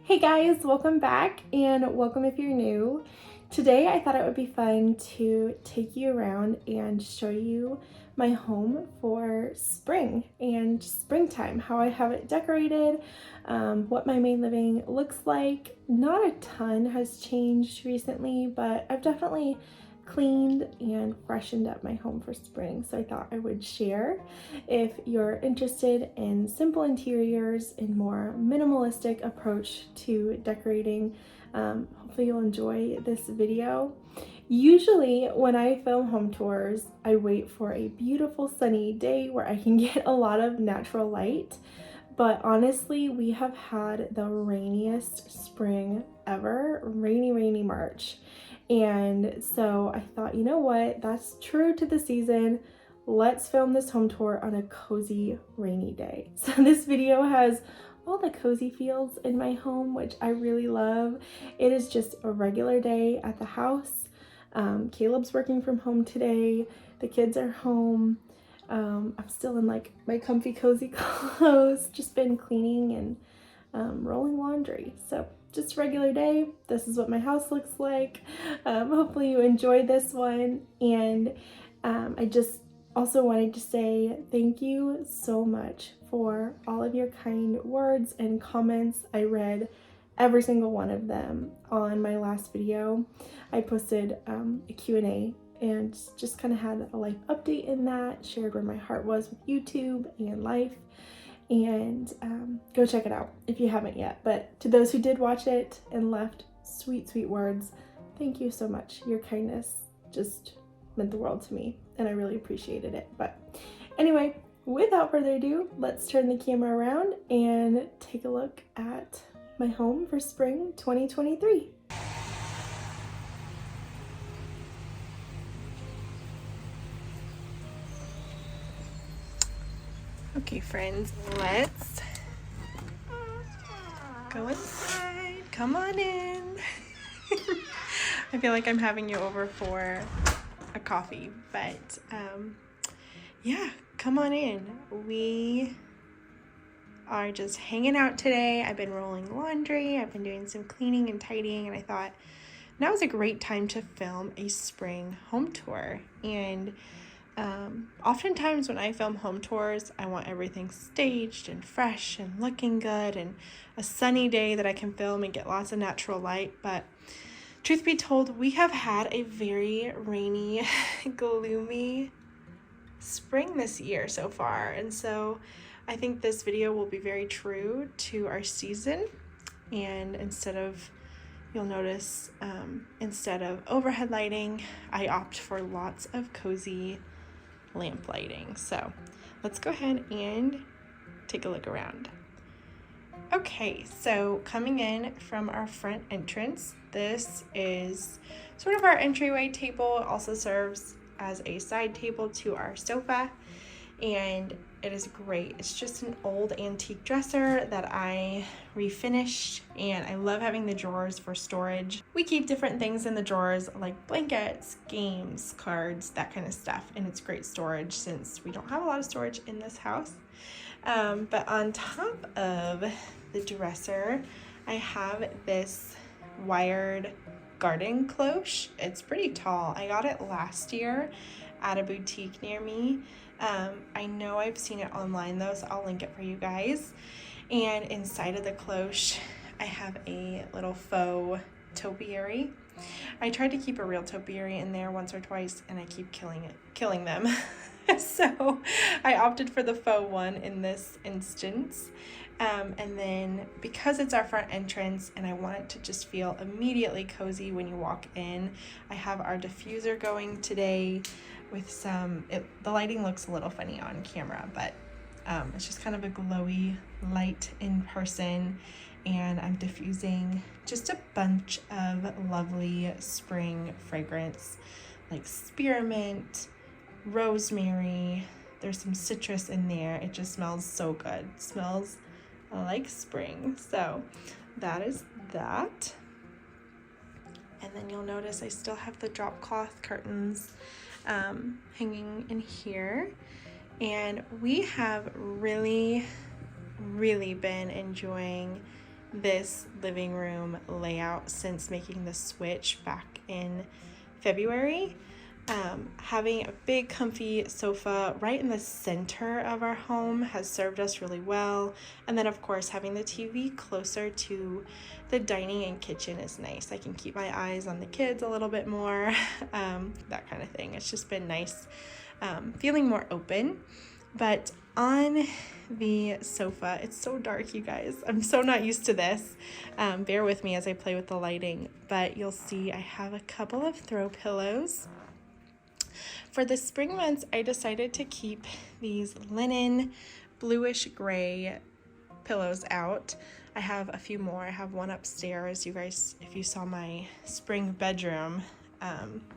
Hey guys, welcome back and welcome if you're new. Today I thought it would be fun to take you around and show you my home for spring and springtime, how I have it decorated, what my main living looks like. Not a ton has changed recently, but I've definitely cleaned and freshened up my home for spring, so I thought I would share. If you're interested in simple interiors and more minimalistic approach to decorating, hopefully you'll enjoy this video. Usually when I film home tours, I wait for a beautiful sunny day where I can get a lot of natural light. But honestly, we have had the rainiest spring ever, rainy March. And so I thought, you know what, that's true to the season. Let's film this home tour on a cozy rainy day. So this video has all the cozy feels in my home, which I really love. It is just a regular day at the house. Caleb's working from home today. The kids are home. I'm still in like my comfy cozy clothes, just been cleaning and rolling laundry. So just a regular day. This is what my house looks like. Hopefully you enjoyed this one. And I just also wanted to say thank you so much for all of your kind words and comments. I read every single one of them on my last video. I posted a Q&A and just kind of had a life update in that, shared where my heart was with YouTube and life, and go check it out if you haven't yet. But to those who did watch it and left sweet words, thank you so much. Your kindness just meant the world to me and I really appreciated it. But anyway, without further ado, let's turn the camera around and take a look at my home for spring 2023. Okay friends, let's go inside. Come on in. I feel like I'm having you over for a coffee, but yeah, come on in. We are just hanging out today. I've been rolling laundry, I've been doing some cleaning and tidying, and I thought now is a great time to film a spring home tour. And oftentimes when I film home tours, I want everything staged and fresh and looking good and a sunny day that I can film and get lots of natural light. But truth be told, we have had a very rainy, gloomy spring this year so far. And so I think this video will be very true to our season. And you'll notice, instead of overhead lighting, I opt for lots of cozy lamp lighting. So let's go ahead and take a look around. Okay, so coming in from our front entrance, this is sort of our entryway table. It also serves as a side table to our sofa, and it is great. It's just an old antique dresser that I refinished, and I love having the drawers for storage. We keep different things in the drawers like blankets, games, cards, that kind of stuff, and it's great storage since we don't have a lot of storage in this house. But on top of the dresser, I have this wired garden cloche. It's pretty tall. I got it last year at a boutique near me. I know I've seen it online though, so I'll link it for you guys. And inside of the cloche, I have a little faux topiary. I tried to keep a real topiary in there once or twice, and I keep killing them. So I opted for the faux one in this instance. And then because it's our front entrance and I want it to just feel immediately cozy when you walk in, I have our diffuser going today with the lighting looks a little funny on camera, but it's just kind of a glowy light in person, and I'm diffusing just a bunch of lovely spring fragrance like spearmint, rosemary. There's some citrus in there. It just smells so good. It smells like spring. So that is that. And then you'll notice I still have the drop cloth curtains hanging in here, and we have really been enjoying this living room layout since making the switch back in February. Having a big comfy sofa right in the center of our home has served us really well. And then of course having the TV closer to the dining and kitchen is nice. I can keep my eyes on the kids a little bit more, that kind of thing. It's just been nice, feeling more open. But on the sofa, it's so dark, you guys. I'm so not used to this. Bear with me as I play with the lighting, but you'll see I have a couple of throw pillows. For the spring months, I decided to keep these linen bluish gray pillows out. I have a few more. I have one upstairs. You guys, if you saw my spring bedroom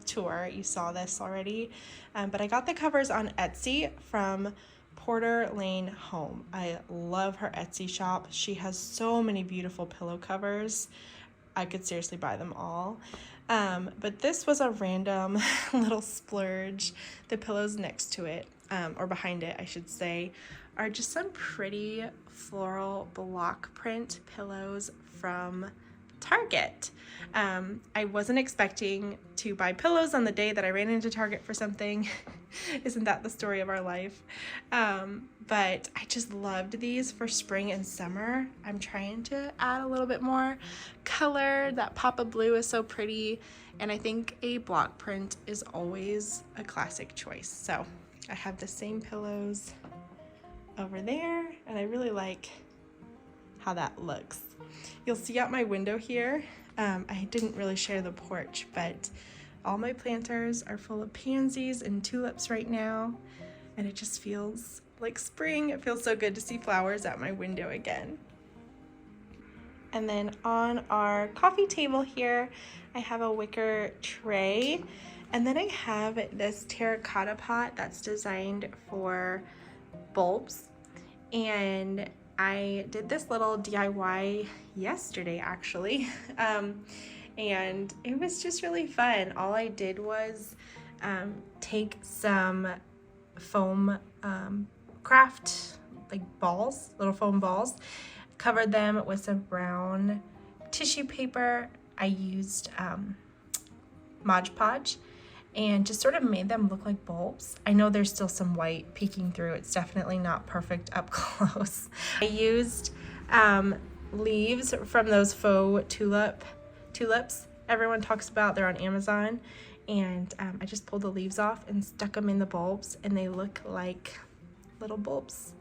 tour, you saw this already. But I got the covers on Etsy from Porter Lane Home. I love her Etsy shop. She has so many beautiful pillow covers. I could seriously buy them all. But this was a random little splurge. The pillows next to it, or behind it, I should say, are just some pretty floral block print pillows from Target. I wasn't expecting to buy pillows on the day that I ran into Target for something. Isn't that the story of our life? But I just loved these for spring and summer. I'm trying to add a little bit more color. That pop of blue is so pretty, and I think a block print is always a classic choice. So I have the same pillows over there, and I really like how that looks. You'll see out my window here, I didn't really share the porch, but all my planters are full of pansies and tulips right now, and it just feels like spring. It feels so good to see flowers at my window again. And then on our coffee table here, I have a wicker tray, and then I have this terracotta pot that's designed for bulbs, and I did this little DIY yesterday actually, and it was just really fun. All I did was take some foam craft, like balls, little foam balls, covered them with some brown tissue paper. I used Mod Podge and just sort of made them look like bulbs. I know there's still some white peeking through. It's definitely not perfect up close. I used leaves from those faux tulips everyone talks about. They're on Amazon, and I just pulled the leaves off and stuck them in the bulbs, and they look like little bulbs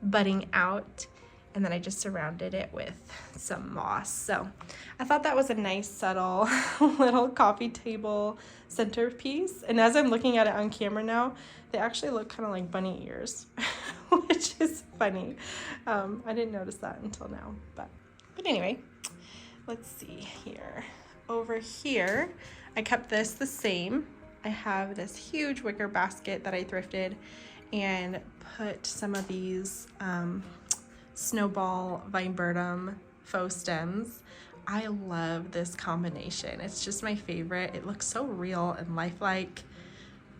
budding out. And then I just surrounded it with some moss. So I thought that was a nice, subtle little coffee table centerpiece. And as I'm looking at it on camera now, they actually look kind of like bunny ears, which is funny. I didn't notice that until now, but anyway, let's see here. Over here, I kept this the same. I have this huge wicker basket that I thrifted and put some of these Snowball Viburnum faux stems. I love this combination. It's just my favorite. It looks so real and lifelike.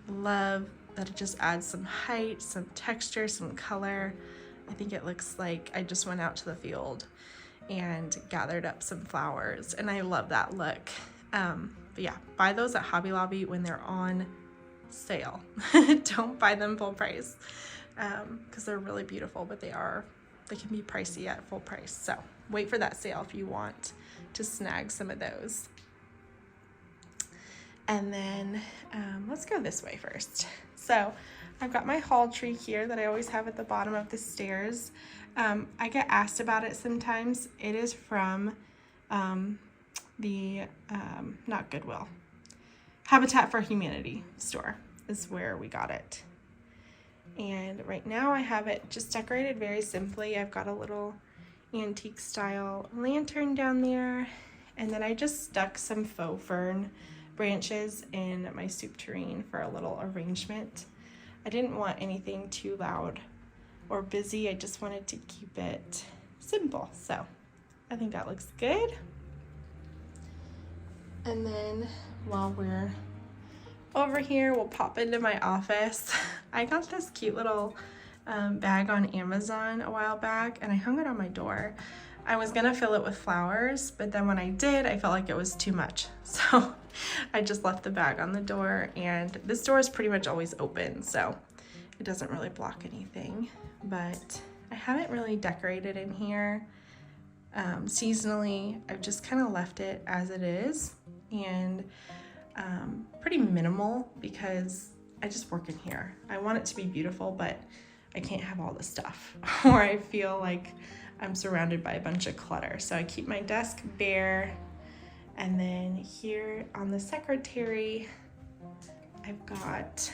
Love that it just adds some height, some texture, some color. I think it looks like I just went out to the field and gathered up some flowers, and I love that look. But yeah, buy those at Hobby Lobby when they're on sale. Don't buy them full price, because they're really beautiful, but they can be pricey at full price. So wait for that sale if you want to snag some of those. And then let's go this way first. So I've got my hall tree here that I always have at the bottom of the stairs. I get asked about it sometimes. It is from the, not Goodwill, Habitat for Humanity store is where we got it. And right now I have it just decorated very simply. I've got a little antique style lantern down there, and then I just stuck some faux fern branches in my soup tureen for a little arrangement. I didn't want anything too loud or busy. I just wanted to keep it simple. So I think that looks good. And then while we're over here, we'll pop into my office. I got this cute little bag on Amazon a while back, and I hung it on my door. I was gonna fill it with flowers, but then when I did, I felt like it was too much. So I just left the bag on the door, and this door is pretty much always open, so it doesn't really block anything. But I haven't really decorated in here. Seasonally, I've just kind of left it as it is, and pretty minimal because I just work in here. I want it to be beautiful, but I can't have all the stuff or I feel like I'm surrounded by a bunch of clutter. So I keep my desk bare, and then here on the secretary, I've got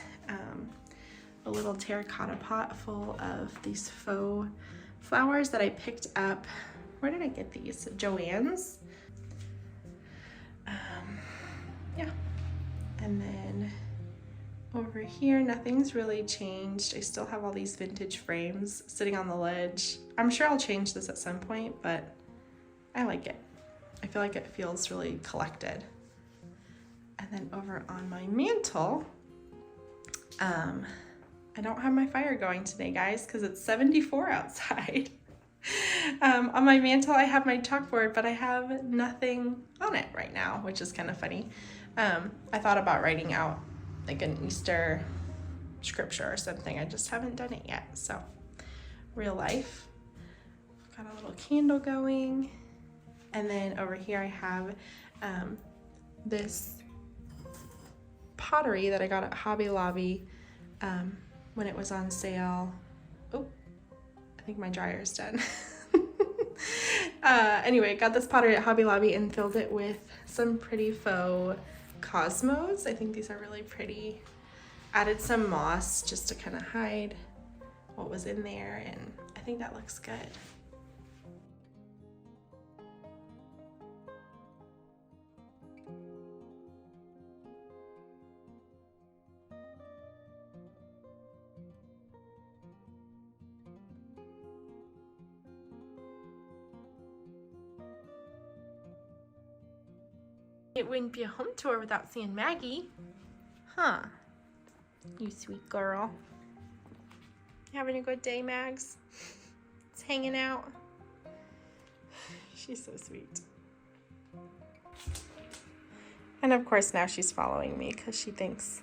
a little terracotta pot full of these faux flowers that I picked up. Where did I get these? Joann's. Yeah. And then over here, nothing's really changed. I still have all these vintage frames sitting on the ledge. I'm sure I'll change this at some point, but I like it. I feel like it feels really collected. And then over on my mantle, I don't have my fire going today, guys, because it's 74 outside. On my mantle, I have my chalkboard, but I have nothing on it right now, which is kind of funny. I thought about writing out like an Easter scripture or something. I just haven't done it yet. So real life. Got a little candle going. And then over here I have this pottery that I got at Hobby Lobby when it was on sale. Oh, I think my dryer's done. Anyway, got this pottery at Hobby Lobby and filled it with some pretty faux cosmos. I think these are really pretty. Added some moss just to kind of hide what was in there, and I think that looks good. It wouldn't be a home tour without seeing Maggie. Huh. You sweet girl. You having a good day, Mags? It's hanging out. She's so sweet. And of course now she's following me because she thinks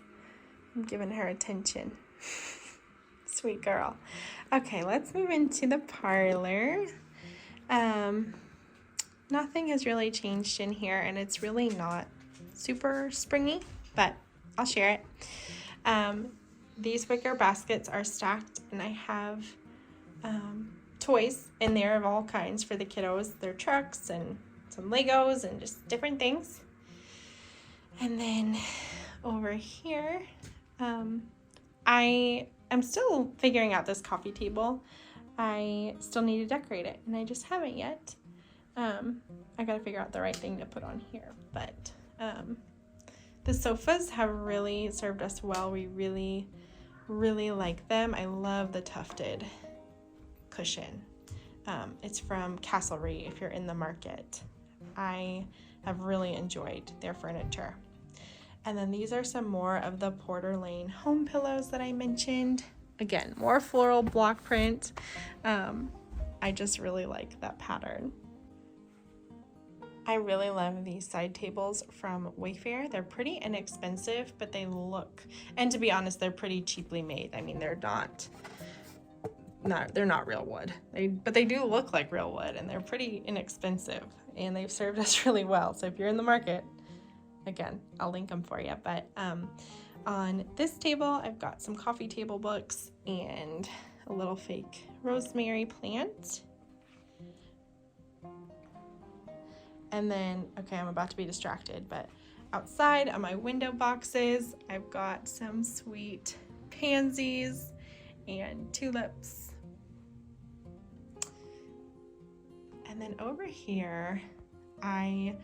I'm giving her attention. Sweet girl. Okay, let's move into the parlor. Nothing has really changed in here, and it's really not super springy, but I'll share it. These wicker baskets are stacked, and I have toys in there of all kinds for the kiddos. They're trucks and some Legos and just different things. And then over here, I am still figuring out this coffee table. I still need to decorate it, and I just haven't yet. I gotta figure out the right thing to put on here, but the sofas have really served us well. We really like them. I love the tufted cushion. It's from Castlery if you're in the market. I have really enjoyed their furniture. And then these are some more of the Porter Lane home pillows that I mentioned. Again, more floral block print. I just really like that pattern. I really love these side tables from Wayfair. They're pretty inexpensive, but they look, and to be honest, they're pretty cheaply made. I mean, they're not real wood, but they do look like real wood, and they're pretty inexpensive, and they've served us really well. So if you're in the market, again, I'll link them for you. But on this table, I've got some coffee table books and a little fake rosemary plant. And then, okay, I'm about to be distracted, but outside on my window boxes, I've got some sweet pansies and tulips. And then over here, I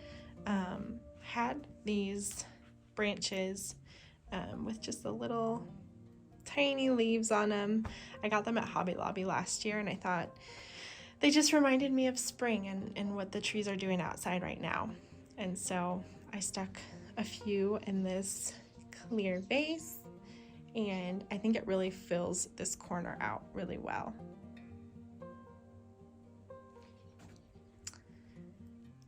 had these branches with just the little tiny leaves on them. I got them at Hobby Lobby last year, and I thought they just reminded me of spring and what the trees are doing outside right now. And so I stuck a few in this clear vase, and I think it really fills this corner out really well.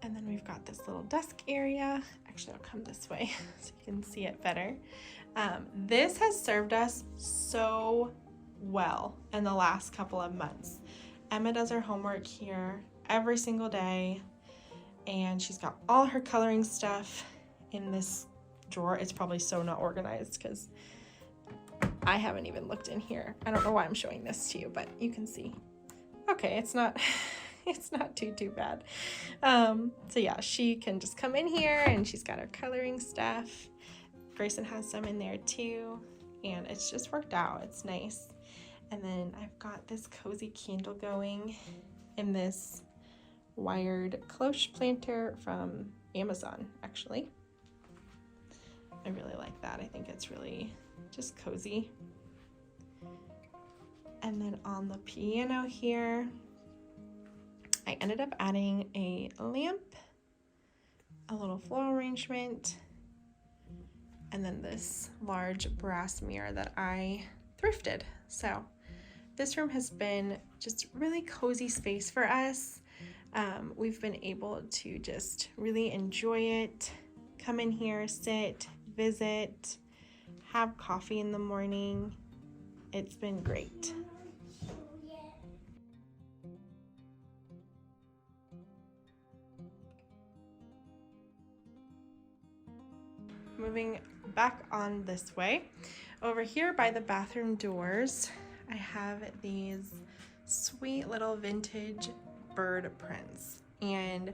And then we've got this little desk area. Actually, I'll come this way so you can see it better. This has served us so well in the last couple of months. Emma does her homework here every single day, and she's got all her coloring stuff in this drawer. It's probably so not organized because I haven't even looked in here. I don't know why I'm showing this to you, but you can see. Okay, it's not it's not too bad. So yeah, she can just come in here and she's got her coloring stuff. Grayson has some in there too, and it's just worked out. It's nice. And then I've got this cozy candle going in this wired cloche planter from Amazon, actually. I really like that. I think it's really just cozy. And then on the piano here, I ended up adding a lamp, a little floral arrangement, and then this large brass mirror that I thrifted. So this room has been just really cozy space for us. We've been able to just really enjoy it, come in here, sit, visit, have coffee in the morning. It's been great. Moving back on this way, over here by the bathroom doors, I have these sweet little vintage bird prints, and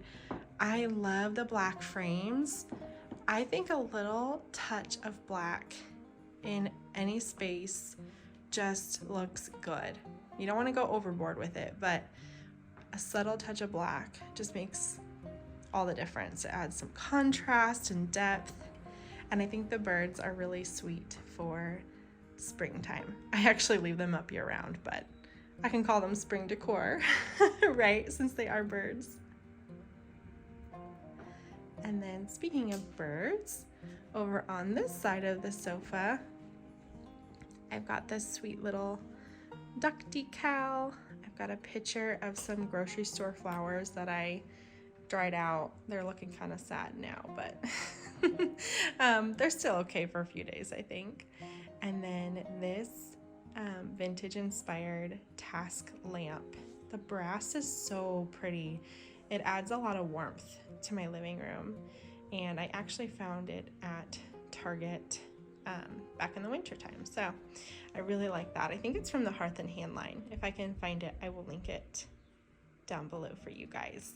I love the black frames. I think a little touch of black in any space just looks good. You don't want to go overboard with it, but a subtle touch of black just makes all the difference. It adds some contrast and depth, and I think the birds are really sweet for springtime. I actually leave them up year round, but I can call them spring decor, right? Since they are birds. And then speaking of birds, over on this side of the sofa, I've got this sweet little duck decal. I've got a picture of some grocery store flowers that I dried out. They're looking kind of sad now, but they're still okay for a few days, I think. And then this vintage inspired task lamp. The brass is so pretty. It adds a lot of warmth to my living room, and I actually found it at Target back in the winter time. So I really like that. I think it's from the Hearth and Hand line. If I can find it, I will link it down below for you guys.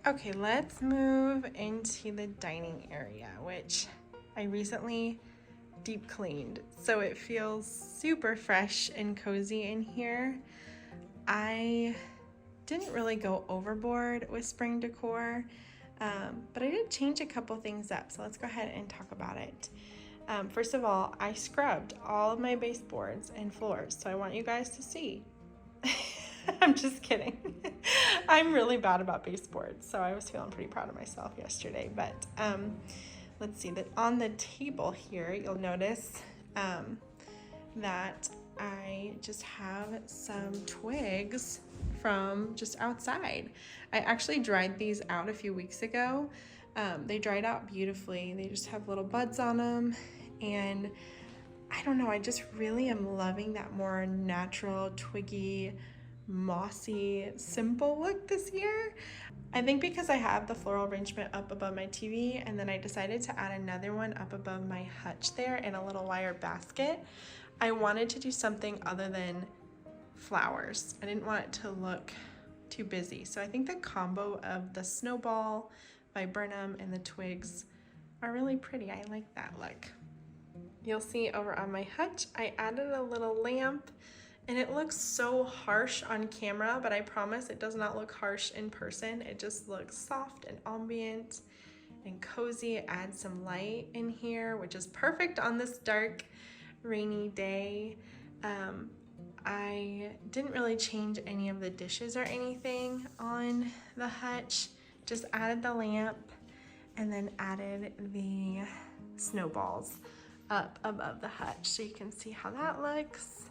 Okay, let's move into the dining area, which I recently deep cleaned, so it feels super fresh and cozy in here. I didn't really go overboard with spring decor, but I did change a couple things up, so let's go ahead and talk about it. First of all, I scrubbed all of my baseboards and floors, so I want you guys to see. I'm just kidding. I'm really bad about baseboards, so I was feeling pretty proud of myself yesterday. But let's see, that on the table here, you'll notice that I just have some twigs from just outside. I actually dried these out a few weeks ago. They dried out beautifully. They just have little buds on them, and I don't know, I just really am loving that more natural, twiggy, mossy, simple look this year. I think because I have the floral arrangement up above my TV, and then I decided to add another one up above my hutch there in a little wire basket, I wanted to do something other than flowers. I didn't want it to look too busy. So I think the combo of the snowball, viburnum, and the twigs are really pretty. I like that look. You'll see over on my hutch, I added a little lamp, and it looks so harsh on camera, but I promise it does not look harsh in person. It just looks soft and ambient and cozy. It adds some light in here, which is perfect on this dark, rainy day. I didn't really change any of the dishes or anything on the hutch, just added the lamp and then added the snowballs. up above the hutch so you can see how that looks.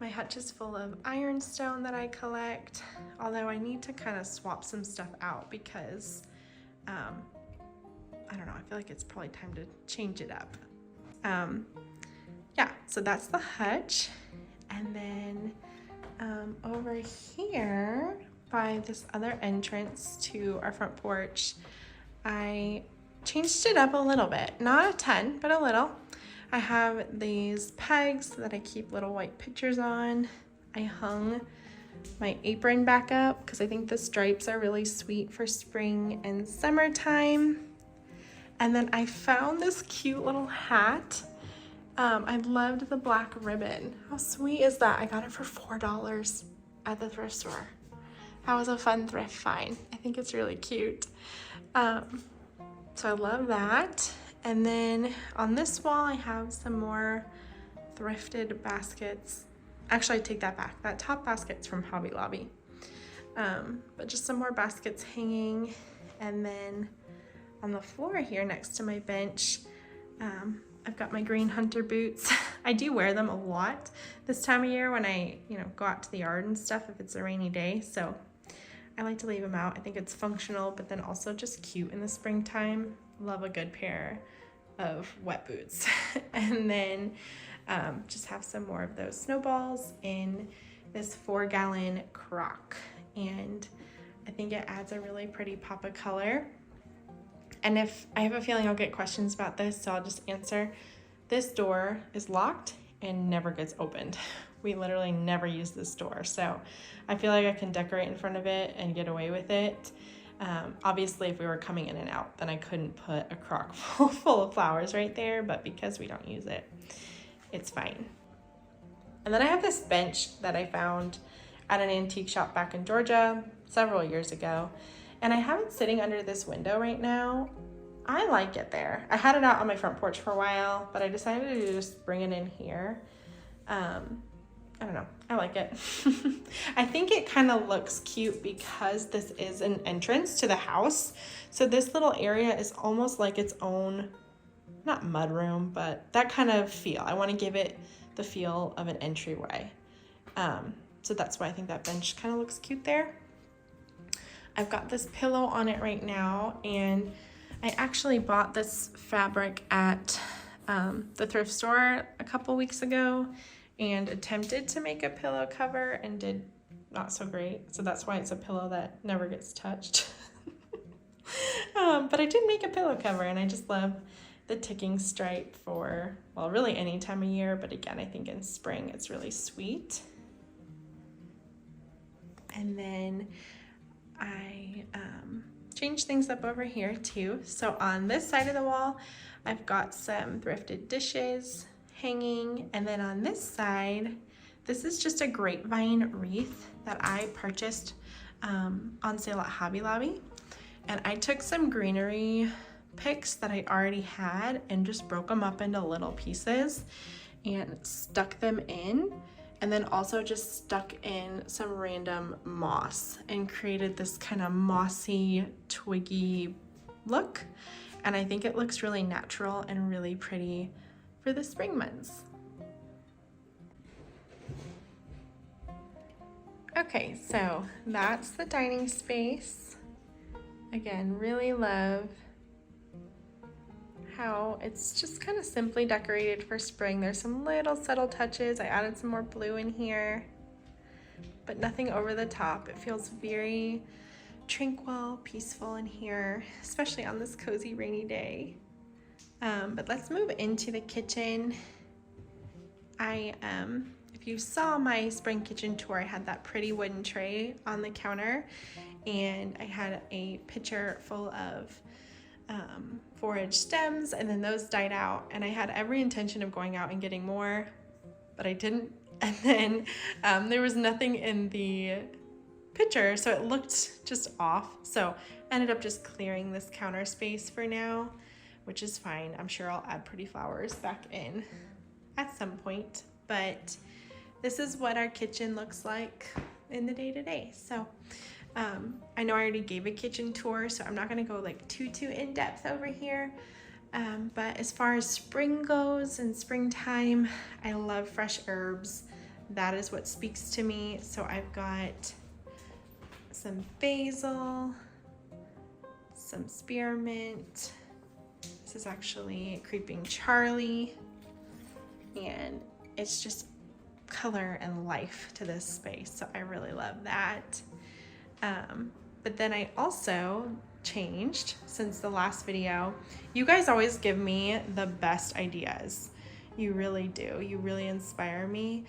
My hutch is full of ironstone that I collect, although I need to kind of swap some stuff out because I don't know, I feel like it's probably time to change it up. Yeah, so that's the hutch. And then over here by this other entrance to our front porch, I changed it up a little bit, not a ton, but a little. I have these pegs that I keep little white pictures on. I hung my apron back up because I think the stripes are really sweet for spring and summertime. And then I found this cute little hat. I loved the black ribbon. How sweet is that? I got it for $4 at the thrift store. That was a fun thrift find. I think it's really cute. So I love that. And then on this wall, I have some more thrifted baskets. Actually, I take that back. That top basket's from Hobby Lobby. But just some more baskets hanging. And then on the floor here next to my bench, I've got my green hunter boots. I do wear them a lot this time of year when I, go out to the yard and stuff if it's a rainy day. So I like to leave them out. I think it's functional, but then also just cute in the springtime. Love a good pair of wet boots. And then just have some more of those snowballs in this 4-gallon crock. And I think it adds a really pretty pop of color. And if I have a feeling I'll get questions about this, so I'll just answer. This door is locked and never gets opened. We literally never use this door. So I feel like I can decorate in front of it and get away with it. Obviously, if we were coming in and out, then I couldn't put a crock full of flowers right there, but because we don't use it, it's fine. And then I have this bench that I found at an antique shop back in Georgia several years ago. And I have it sitting under this window right now. I like it there. I had it out on my front porch for a while, but I decided to just bring it in here. I don't know, I like it. I think it kind of looks cute because this is an entrance to the house. So this little area is almost like its own, not mudroom, but that kind of feel. I want to give it the feel of an entryway. So that's why I think that bench kind of looks cute there. I've got this pillow on it right now, and I actually bought this fabric at the thrift store a couple weeks ago and attempted to make a pillow cover and did not so great. So that's why it's a pillow that never gets touched. But I did make a pillow cover, and I just love the ticking stripe for, well, really any time of year. But again, I think in spring it's really sweet. And then I changed things up over here too. So on this side of the wall, I've got some thrifted dishes hanging. And then on this side, this is just a grapevine wreath that I purchased on sale at Hobby Lobby. And I took some greenery picks that I already had and just broke them up into little pieces and stuck them in. And then also just stuck in some random moss and created this kind of mossy, twiggy look. And I think it looks really natural and really pretty for the spring months. Okay, so that's the dining space. Again, really love how it's just kind of simply decorated for spring. There's some little subtle touches. I added some more blue in here, but nothing over the top. It feels very tranquil, peaceful in here, especially on this cozy rainy day. But let's move into the kitchen. If you saw my spring kitchen tour, I had that pretty wooden tray on the counter, and I had a pitcher full of forage stems, and then those died out, and I had every intention of going out and getting more, but I didn't. And then there was nothing in the pitcher, so it looked just off. So I ended up just clearing this counter space for now, which is fine. I'm sure I'll add pretty flowers back in at some point, but this is what our kitchen looks like in the day-to-day. So I know I already gave a kitchen tour, so I'm not gonna go like too in depth over here, But as far as spring goes and springtime, I love fresh herbs. That is what speaks to me. So I've got some basil, some spearmint. This is actually Creeping Charlie, and it's just color and life to this space, so I really love that. But then I also changed since the last video. You guys always give me the best ideas. You really do. You really inspire me,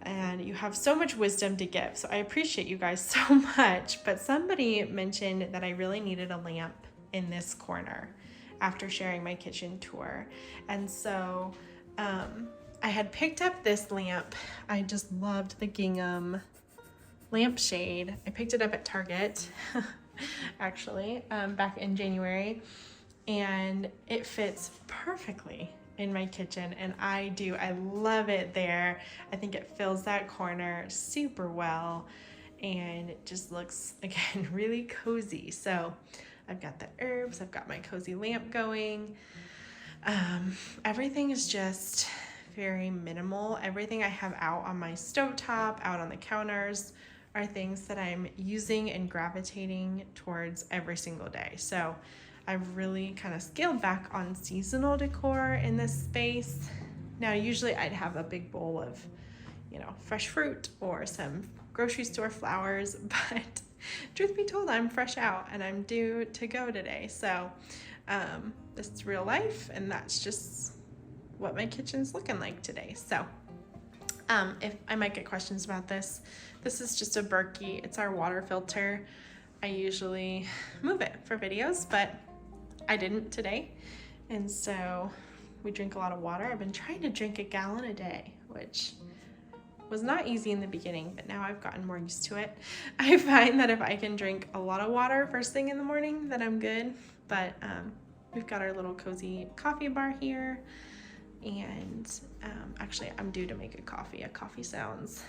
and you have so much wisdom to give, so I appreciate you guys so much. But somebody mentioned that I really needed a lamp in this corner after sharing my kitchen tour, and so I had picked up this lamp. I just loved the gingham lampshade. I picked it up at Target actually back in January, and it fits perfectly in my kitchen, and I love it there. I think it fills that corner super well, and it just looks, again, really cozy. So I've got the herbs, I've got my cozy lamp going. Everything is just very minimal. Everything I have out on my stovetop, out on the counters, are things that I'm using and gravitating towards every single day. So I've really kind of scaled back on seasonal decor in this space. Now, usually I'd have a big bowl of, fresh fruit or some grocery store flowers, but truth be told, I'm fresh out and I'm due to go today. So this is real life, and that's just what my kitchen's looking like today. So if I might get questions about this is just a Berkey. It's our water filter. I usually move it for videos, but I didn't today, and so we drink a lot of water. I've been trying to drink a gallon a day, which was not easy in the beginning, but now I've gotten more used to it. I find that if I can drink a lot of water first thing in the morning, then I'm good. But we've got our little cozy coffee bar here, and actually I'm due to make a coffee. A coffee sounds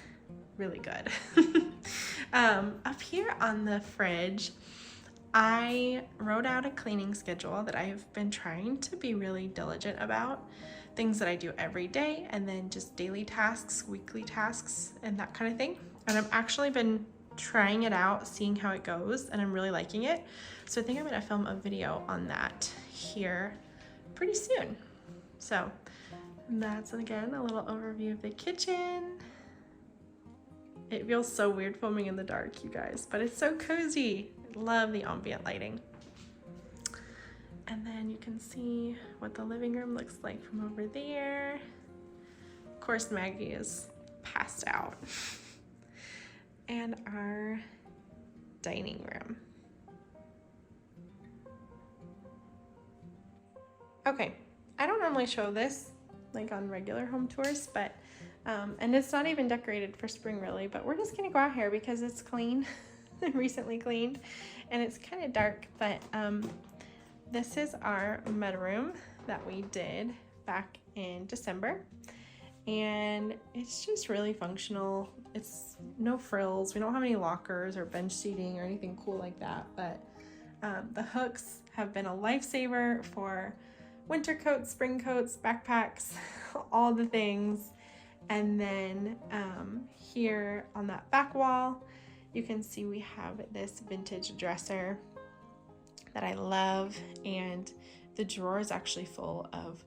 really good. Up here on the fridge, I wrote out a cleaning schedule that I've been trying to be really diligent about. Things that I do every day, and then just daily tasks, weekly tasks, and that kind of thing. And I've actually been trying it out, seeing how it goes, and I'm really liking it. So I think I'm gonna film a video on that here pretty soon. So that's, again, a little overview of the kitchen. It feels so weird filming in the dark, you guys, but it's so cozy. I love the ambient lighting. And then you can see what the living room looks like from over there. Of course, Maggie is passed out. And our dining room. Okay, I don't normally show this like on regular home tours, but and it's not even decorated for spring really, but we're just gonna go out here because it's clean, recently cleaned, and it's kind of dark, but this is our mudroom that we did back in December, and it's just really functional. It's no frills. We don't have any lockers or bench seating or anything cool like that, but the hooks have been a lifesaver for winter coats, spring coats, backpacks, all the things. And then here on that back wall, you can see we have this vintage dresser that I love, and the drawer is actually full of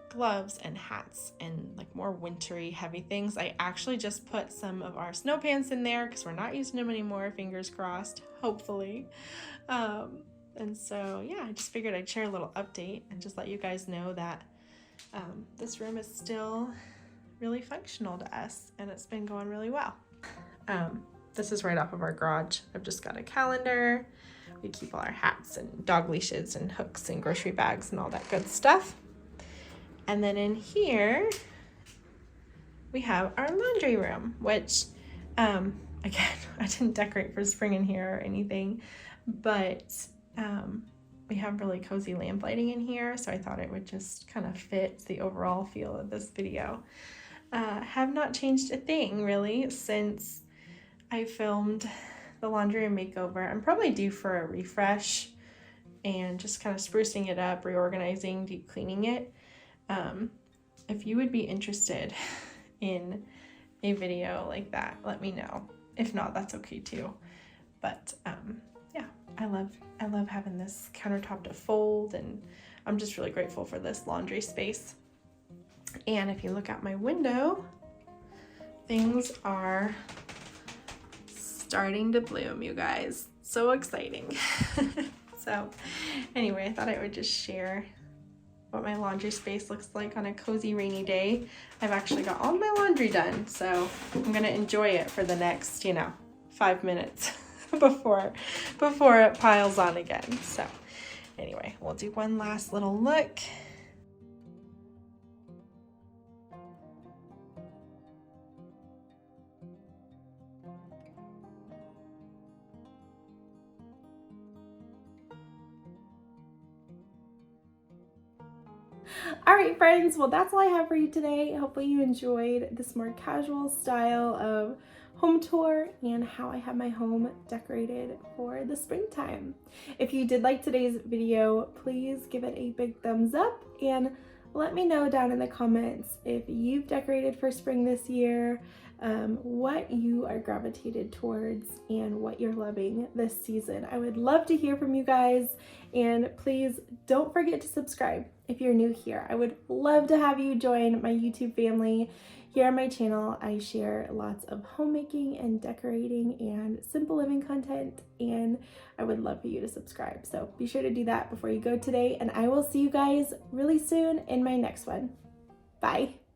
gloves and hats and like more wintry heavy things. I actually just put some of our snow pants in there because we're not using them anymore, fingers crossed, hopefully. And so yeah, I just figured I'd share a little update and just let you guys know that this room is still really functional to us, and it's been going really well. This is right off of our garage. I've just got a calendar. We keep all our hats and dog leashes and hooks and grocery bags and all that good stuff. And then in here, we have our laundry room, which, again, I didn't decorate for spring in here or anything, but we have really cozy lamp lighting in here, so I thought it would just kind of fit the overall feel of this video. Have not changed a thing, really, since I filmed the laundry room makeover. I'm probably due for a refresh and just kind of sprucing it up, reorganizing, deep cleaning it. If you would be interested in a video like that, let me know. If not, that's okay too. But yeah, I love having this countertop to fold, and I'm just really grateful for this laundry space. And if you look out my window, things are starting to bloom, you guys. So exciting. So anyway, I thought I would just share what my laundry space looks like on a cozy rainy day. I've actually got all my laundry done, so I'm gonna enjoy it for the next, 5 minutes before it piles on again. So anyway, we'll do one last little look. All right, friends, well, that's all I have for you today. Hopefully you enjoyed this more casual style of home tour and how I have my home decorated for the springtime. If you did like today's video, please give it a big thumbs up and let me know down in the comments if you've decorated for spring this year, what you are gravitated towards, and what you're loving this season. I would love to hear from you guys, and please don't forget to subscribe if you're new here. I would love to have you join my YouTube family. Here on my channel, I share lots of homemaking and decorating and simple living content, and I would love for you to subscribe. So be sure to do that before you go today, and I will see you guys really soon in my next one. Bye.